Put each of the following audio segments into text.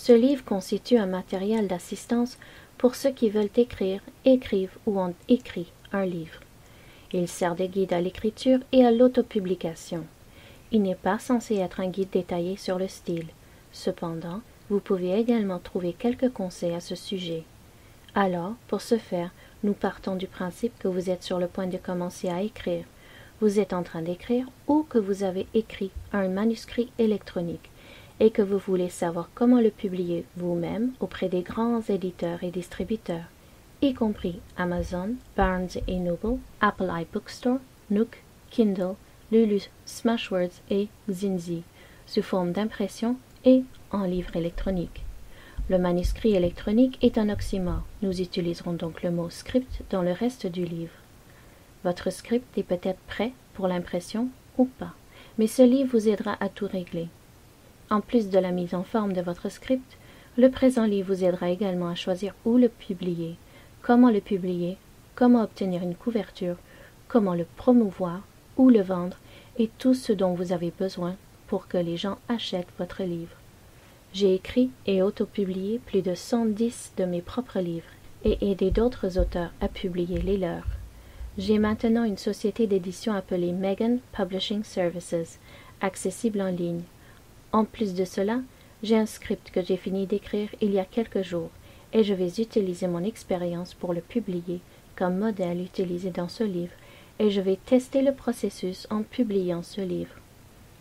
Ce livre constitue un matériel d'assistance pour ceux qui veulent écrire, écrivent ou ont écrit un livre. Il sert de guide à l'écriture et à l'autopublication. Il n'est pas censé être un guide détaillé sur le style. Cependant, vous pouvez également trouver quelques conseils à ce sujet. Alors, pour ce faire, nous partons du principe que vous êtes sur le point de commencer à écrire. Vous êtes en train d'écrire ou que vous avez écrit un manuscrit électronique et que vous voulez savoir comment le publier vous-même auprès des grands éditeurs et distributeurs, y compris Amazon, Barnes & Noble, Apple iBookstore, Nook, Kindle, Lulu, Smashwords et Zinzi, sous forme d'impression et en livre électronique. Le manuscrit électronique est un oxymore. Nous utiliserons donc le mot script dans le reste du livre. Votre script est peut-être prêt pour l'impression ou pas, mais ce livre vous aidera à tout régler. En plus de la mise en forme de votre script, le présent livre vous aidera également à choisir où le publier, comment obtenir une couverture, comment le promouvoir, où le vendre et tout ce dont vous avez besoin pour que les gens achètent votre livre. J'ai écrit et autopublié plus de 110 de mes propres livres et aidé d'autres auteurs à publier les leurs. J'ai maintenant une société d'édition appelée Megan Publishing Services, accessible en ligne. En plus de cela, j'ai un script que j'ai fini d'écrire il y a quelques jours et je vais utiliser mon expérience pour le publier comme modèle utilisé dans ce livre et je vais tester le processus en publiant ce livre.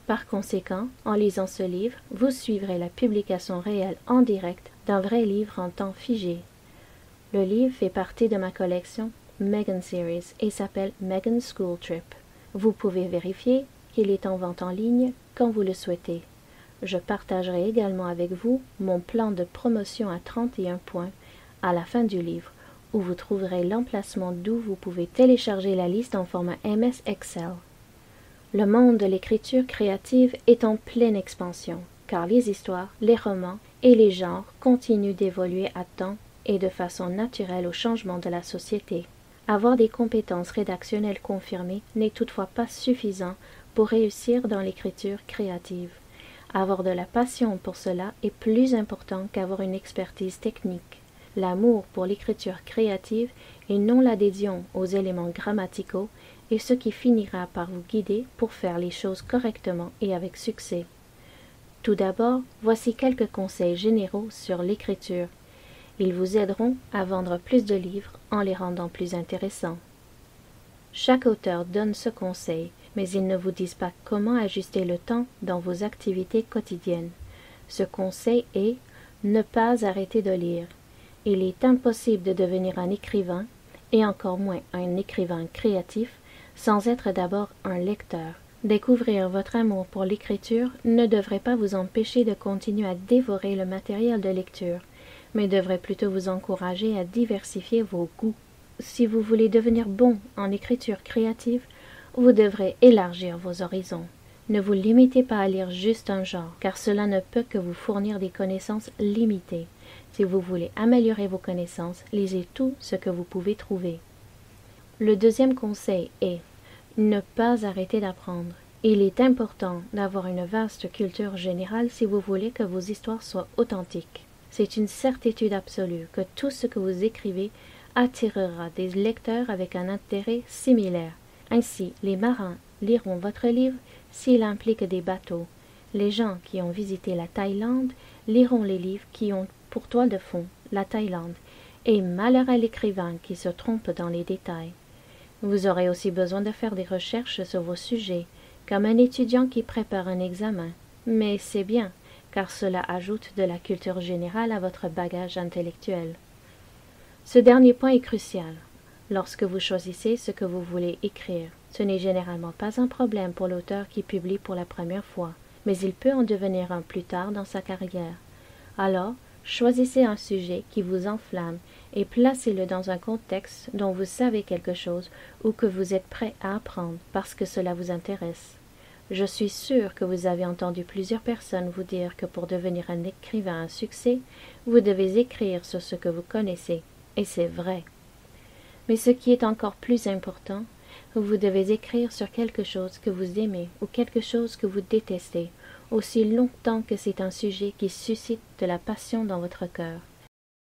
Par conséquent, en lisant ce livre, vous suivrez la publication réelle en direct d'un vrai livre en temps figé. Le livre fait partie de ma collection Megan Series et s'appelle Megan School Trip. Vous pouvez vérifier qu'il est en vente en ligne quand vous le souhaitez. Je partagerai également avec vous mon plan de promotion à 31 points à la fin du livre, où vous trouverez l'emplacement d'où vous pouvez télécharger la liste en format MS Excel. Le monde de l'écriture créative est en pleine expansion, car les histoires, les romans et les genres continuent d'évoluer à temps et de façon naturelle au changement de la société. Avoir des compétences rédactionnelles confirmées n'est toutefois pas suffisant pour réussir dans l'écriture créative. Avoir de la passion pour cela est plus important qu'avoir une expertise technique. L'amour pour l'écriture créative et non l'adhésion aux éléments grammaticaux est ce qui finira par vous guider pour faire les choses correctement et avec succès. Tout d'abord, voici quelques conseils généraux sur l'écriture. Ils vous aideront à vendre plus de livres en les rendant plus intéressants. Chaque auteur donne ce conseil, mais ils ne vous disent pas comment ajuster le temps dans vos activités quotidiennes. Ce conseil est « ne pas arrêter de lire ». Il est impossible de devenir un écrivain, et encore moins un écrivain créatif, sans être d'abord un lecteur. Découvrir votre amour pour l'écriture ne devrait pas vous empêcher de continuer à dévorer le matériel de lecture, mais devrait plutôt vous encourager à diversifier vos goûts. Si vous voulez devenir bon en écriture créative, vous devrez élargir vos horizons. Ne vous limitez pas à lire juste un genre, car cela ne peut que vous fournir des connaissances limitées. Si vous voulez améliorer vos connaissances, lisez tout ce que vous pouvez trouver. Le deuxième conseil est ne pas arrêter d'apprendre. Il est important d'avoir une vaste culture générale si vous voulez que vos histoires soient authentiques. C'est une certitude absolue que tout ce que vous écrivez attirera des lecteurs avec un intérêt similaire. Ainsi, les marins liront votre livre s'il implique des bateaux. Les gens qui ont visité la Thaïlande liront les livres qui ont pour toile de fond la Thaïlande, et malheur à l'écrivain qui se trompe dans les détails. Vous aurez aussi besoin de faire des recherches sur vos sujets, comme un étudiant qui prépare un examen. Mais c'est bien, car cela ajoute de la culture générale à votre bagage intellectuel. Ce dernier point est crucial. Lorsque vous choisissez ce que vous voulez écrire, ce n'est généralement pas un problème pour l'auteur qui publie pour la première fois, mais il peut en devenir un plus tard dans sa carrière. Alors, choisissez un sujet qui vous enflamme et placez-le dans un contexte dont vous savez quelque chose ou que vous êtes prêt à apprendre parce que cela vous intéresse. Je suis sûre que vous avez entendu plusieurs personnes vous dire que pour devenir un écrivain à succès, vous devez écrire sur ce que vous connaissez, et c'est vrai. Mais ce qui est encore plus important, vous devez écrire sur quelque chose que vous aimez ou quelque chose que vous détestez, aussi longtemps que c'est un sujet qui suscite de la passion dans votre cœur.